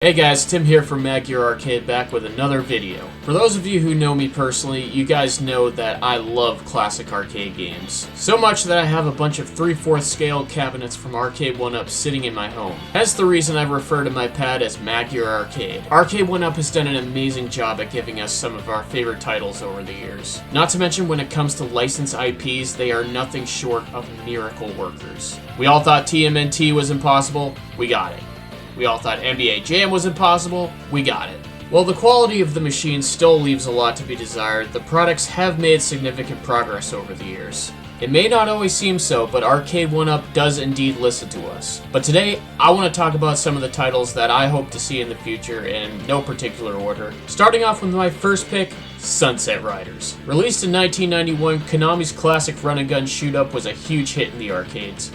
Hey guys, Tim here from MadGearArcade back with another video. For those of you who know me personally, you guys know that I love classic arcade games. So much that I have a bunch of 3/4 scale cabinets from Arcade 1UP sitting in my home. Hence the reason I refer to my pad as MadGearArcade. Arcade 1UP has done an amazing job at giving us some of our favorite titles over the years. Not to mention when it comes to licensed IPs, they are nothing short of miracle workers. We all thought TMNT was impossible, we got it. We all thought NBA Jam was impossible, we got it. While the quality of the machine still leaves a lot to be desired, the products have made significant progress over the years. It may not always seem so, but Arcade 1UP does indeed listen to us. But today, I want to talk about some of the titles that I hope to see in the future in no particular order. Starting off with my first pick, Sunset Riders. Released in 1991, Konami's classic run-and-gun shoot-up was a huge hit in the arcades.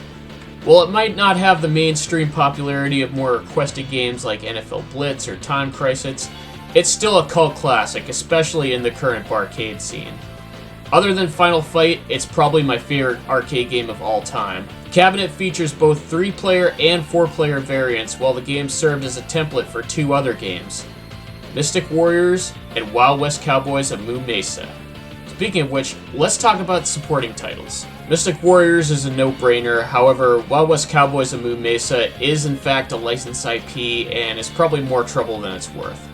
While it might not have the mainstream popularity of more requested games like NFL Blitz or Time Crisis, it's still a cult classic, especially in the current barcade scene. Other than Final Fight, it's probably my favorite arcade game of all time. The cabinet features both 3-player and 4-player variants, while the game served as a template for 2 other games, Mystic Warriors and Wild West Cowboys of Moo Mesa. Speaking of which, let's talk about supporting titles. Mystic Warriors is a no-brainer, however, Wild West Cowboys of Moo Mesa is in fact a licensed IP and is probably more trouble than it's worth.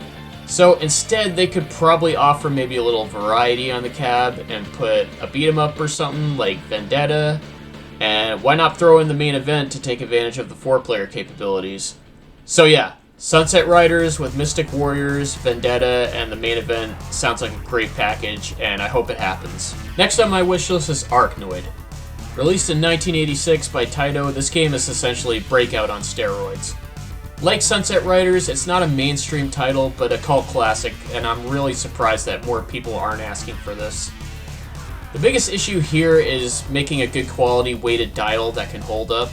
So instead, they could probably offer maybe a little variety on the cab and put a beat-em-up or something like Vendetta, and why not throw in the main event to take advantage of the 4-player capabilities. So yeah, Sunset Riders with Mystic Warriors, Vendetta, and the main event sounds like a great package, and I hope it happens. Next on my wishlist is Arknoid. Released in 1986 by Taito, this game is essentially Breakout on steroids. Like Sunset Riders, it's not a mainstream title, but a cult classic, and I'm really surprised that more people aren't asking for this. The biggest issue here is making a good quality weighted dial that can hold up.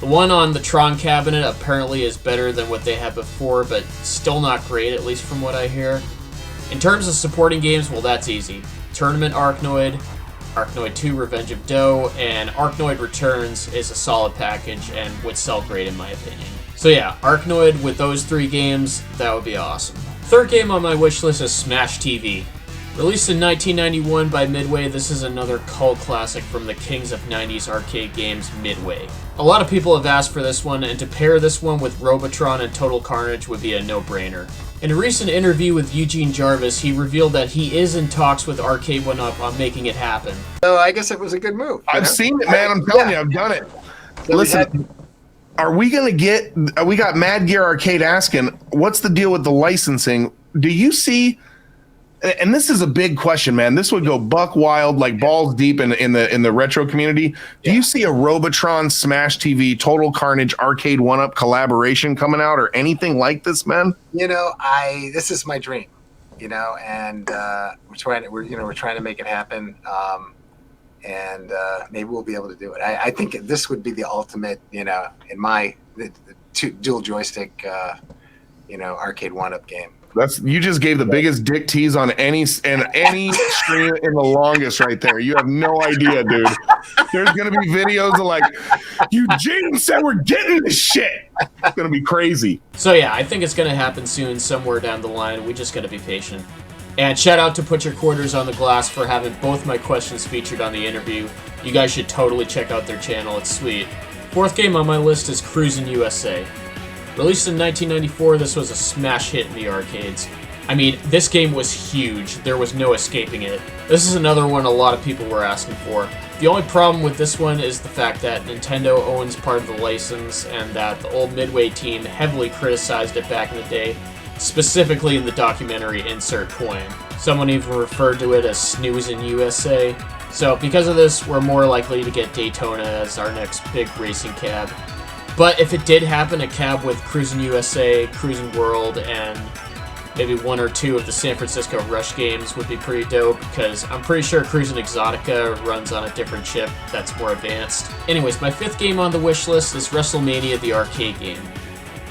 The one on the Tron cabinet apparently is better than what they had before, but still not great, at least from what I hear. In terms of supporting games, well, that's easy. Tournament Arknoid, Arknoid 2 Revenge of Doe, and Arknoid Returns is a solid package and would sell great in my opinion. So yeah, Arknoid with those 3 games, that would be awesome. Third game on my wishlist is Smash TV. Released in 1991 by Midway, this is another cult classic from the kings of 90s arcade games, Midway. A lot of people have asked for this one, and to pair this one with Robotron and Total Carnage would be a no-brainer. In a recent interview with Eugene Jarvis, he revealed that he is in talks with Arcade 1UP on making it happen. So I guess it was a good move. I've seen it, man. I'm telling you, I've done it. So listen, are we going to get... We got Mad Gear Arcade asking, what's the deal with the licensing? Do you see... And this is a big question, man. This would go buck wild, like balls deep in the retro community. Do you see a Robotron, Smash TV, Total Carnage, Arcade 1UP collaboration coming out, or anything like this, man? You know, this is my dream. You know, and we're trying to make it happen. And maybe we'll be able to do it. I think this would be the ultimate, you know, in the dual joystick, Arcade 1UP game. You just gave the biggest dick tease on any stream in the longest right there. You have no idea, dude. There's gonna be videos of like, Eugene said we're getting this shit. It's gonna be crazy. So yeah, I think it's gonna happen soon, somewhere down the line. We just gotta be patient. And shout out to Put Your Quarters on the Glass for having both my questions featured on the interview. You guys should totally check out their channel, it's sweet. Fourth game on my list is Cruisin' USA. Released in 1994, this was a smash hit in the arcades. I mean, this game was huge. There was no escaping it. This is another one a lot of people were asking for. The only problem with this one is the fact that Nintendo owns part of the license and that the old Midway team heavily criticized it back in the day, specifically in the documentary Insert Coin. Someone even referred to it as Snoozin' USA. So because of this, we're more likely to get Daytona as our next big racing cab. But if it did happen, a cab with Cruisin' USA, Cruisin' World, and maybe 1 or 2 of the San Francisco Rush games would be pretty dope, because I'm pretty sure Cruisin' Exotica runs on a different chip that's more advanced. Anyways, my 5th game on the wish list is WrestleMania, the arcade game.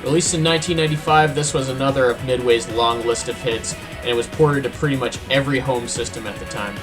Released in 1995, this was another of Midway's long list of hits, and it was ported to pretty much every home system at the time.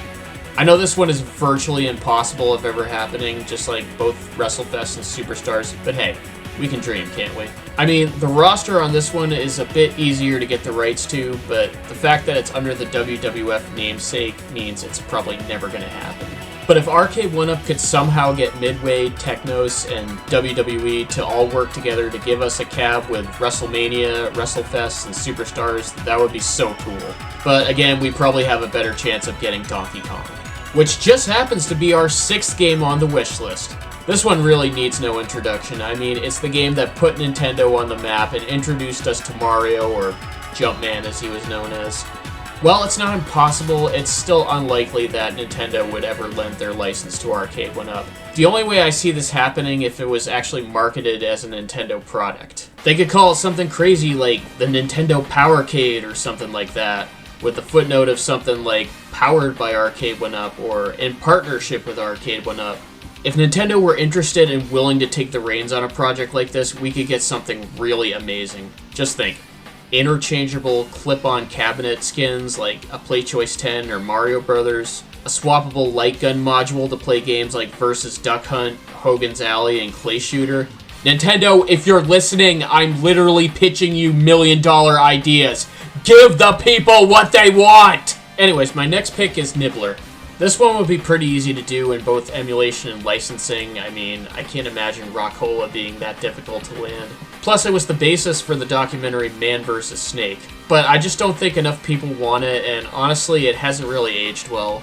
I know this one is virtually impossible of ever happening, just like both WrestleFest and Superstars, but hey, We can dream, can't we? I mean, the roster on this one is a bit easier to get the rights to, but the fact that it's under the WWF namesake means it's probably never going to happen. But if Arcade 1-Up could somehow get Midway, Technos, and WWE to all work together to give us a cab with WrestleMania, WrestleFest, and Superstars, that would be so cool. But again, we probably have a better chance of getting Donkey Kong, which just happens to be our 6th game on the wish list. This one really needs no introduction. I mean, it's the game that put Nintendo on the map and introduced us to Mario, or Jumpman as he was known as. While it's not impossible, it's still unlikely that Nintendo would ever lend their license to Arcade 1-Up. The only way I see this happening if it was actually marketed as a Nintendo product. They could call it something crazy like the Nintendo Powercade or something like that, with the footnote of something like powered by Arcade 1-Up or in partnership with Arcade 1-Up. If Nintendo were interested and willing to take the reins on a project like this, we could get something really amazing. Just think. Interchangeable clip-on cabinet skins like a PlayChoice 10 or Mario Brothers, a swappable light gun module to play games like Versus Duck Hunt, Hogan's Alley, and Clay Shooter. Nintendo, if you're listening, I'm literally pitching you million-dollar ideas. Give the people what they want! Anyways, my next pick is Nibbler. This one would be pretty easy to do in both emulation and licensing. I mean, I can't imagine Rockola being that difficult to land. Plus, it was the basis for the documentary Man vs. Snake. But I just don't think enough people want it, and honestly, it hasn't really aged well.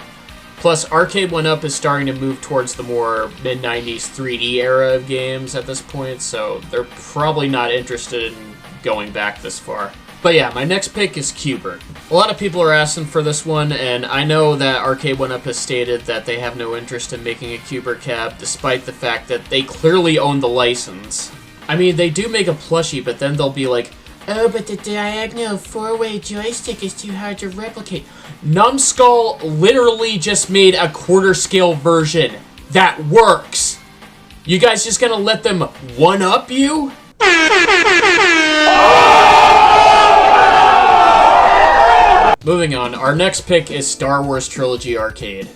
Plus, Arcade 1-Up is starting to move towards the more mid-90s 3D era of games at this point, so they're probably not interested in going back this far. But yeah, my next pick is qbert. A lot of people are asking for this one, and I know that Arcade 1-Up has stated that they have no interest in making a qbert cab, despite the fact that they clearly own the license. I mean, they do make a plushie, but then they'll be like, oh, but the diagonal 4-way joystick is too hard to replicate. Numbskull literally just made a quarter-scale version that works. You guys just gonna let them one-up you? Moving on, our next pick is Star Wars Trilogy Arcade.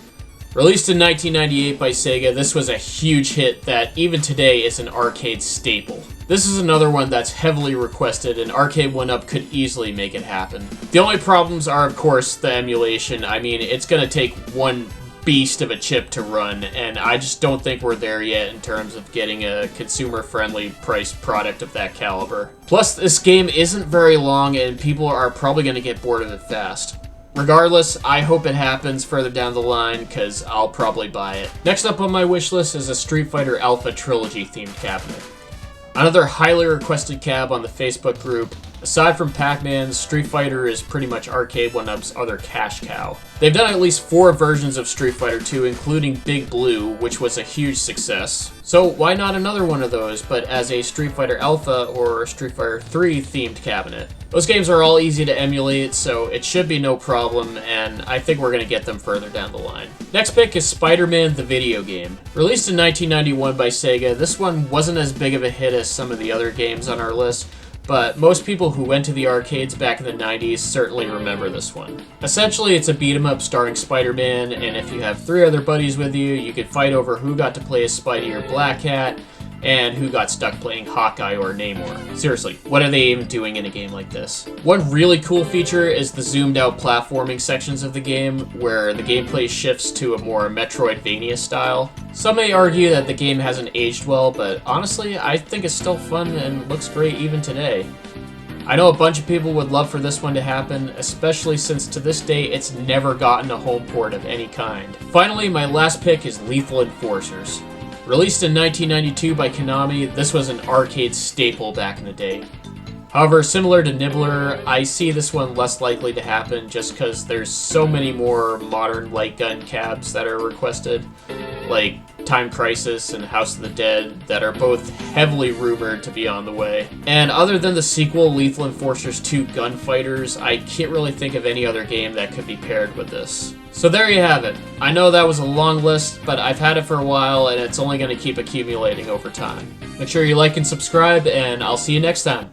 Released in 1998 by Sega, this was a huge hit that even today is an arcade staple. This is another one that's heavily requested, and Arcade 1-Up could easily make it happen. The only problems are, of course, the emulation. I mean, it's gonna take one beast of a chip to run, and I just don't think we're there yet in terms of getting a consumer-friendly priced product of that caliber. Plus, this game isn't very long, and people are probably going to get bored of it fast. Regardless, I hope it happens further down the line, because I'll probably buy it. Next up on my wish list is a Street Fighter Alpha Trilogy themed cabinet. Another highly requested cab on the Facebook group. Aside from Pac-Man, Street Fighter is pretty much Arcade 1-Up's other cash cow. They've done at least 4 versions of Street Fighter 2, including Big Blue, which was a huge success. So why not another one of those, but as a Street Fighter Alpha or Street Fighter 3 themed cabinet? Those games are all easy to emulate, so it should be no problem, and I think we're going to get them further down the line. Next pick is SpiderMan the video game. Released in 1991 by Sega, this one wasn't as big of a hit as some of the other games on our list, but most people who went to the arcades back in the 90s certainly remember this one. Essentially, it's a beat-em-up starring Spider-Man, and if you have 3 other buddies with you, you can fight over who got to play as Spidey or Black Cat, and who got stuck playing Hawkeye or Namor. Seriously, what are they even doing in a game like this? One really cool feature is the zoomed out platforming sections of the game, where the gameplay shifts to a more Metroidvania style. Some may argue that the game hasn't aged well, but honestly, I think it's still fun and looks great even today. I know a bunch of people would love for this one to happen, especially since to this day it's never gotten a home port of any kind. Finally, my last pick is Lethal Enforcers. Released in 1992 by Konami, this was an arcade staple back in the day. However, similar to Nibbler, I see this one less likely to happen just because there's so many more modern light gun cabs that are requested, like Time Crisis and House of the Dead, that are both heavily rumored to be on the way. And other than the sequel, Lethal Enforcers 2 Gunfighters, I can't really think of any other game that could be paired with this. So there you have it. I know that was a long list, but I've had it for a while, and it's only going to keep accumulating over time. Make sure you like and subscribe, and I'll see you next time.